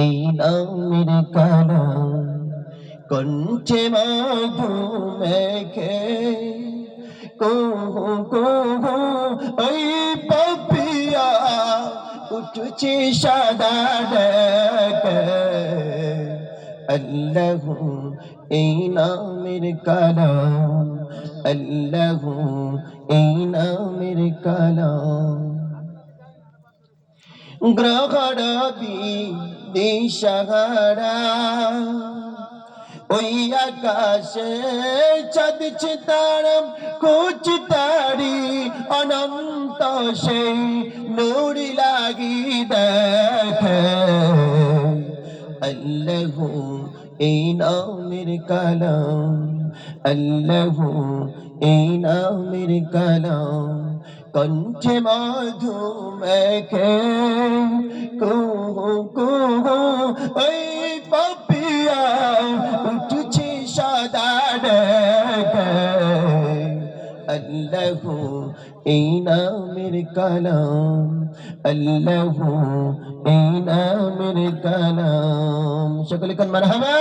এই নামের কালাম কণ্ঠে মধু মেখে কুহু কুহু ওই পাপিয়া উঠছে সাদা ডেকে আল্লাহু এই নামের কালাম আল্লাহু এই নামের কালাম গ্রহরবি দিশাহারা ওই আকাশে চাঁদ চিতারাম কুচ তারি অনন্ত সেই নূর লাগি দেখে আল্লাহু এই নামের কালাম আল্লাহু এই নামের কালাম কণ্ঠে মধু মেখে কুহু কুহু ওই পাপিয়া উঠছে সাদা ডেকে আল্লাহু এই নামের কালাম আল্লাহু এই নামের কালাম সকলে কোন মারহাবা।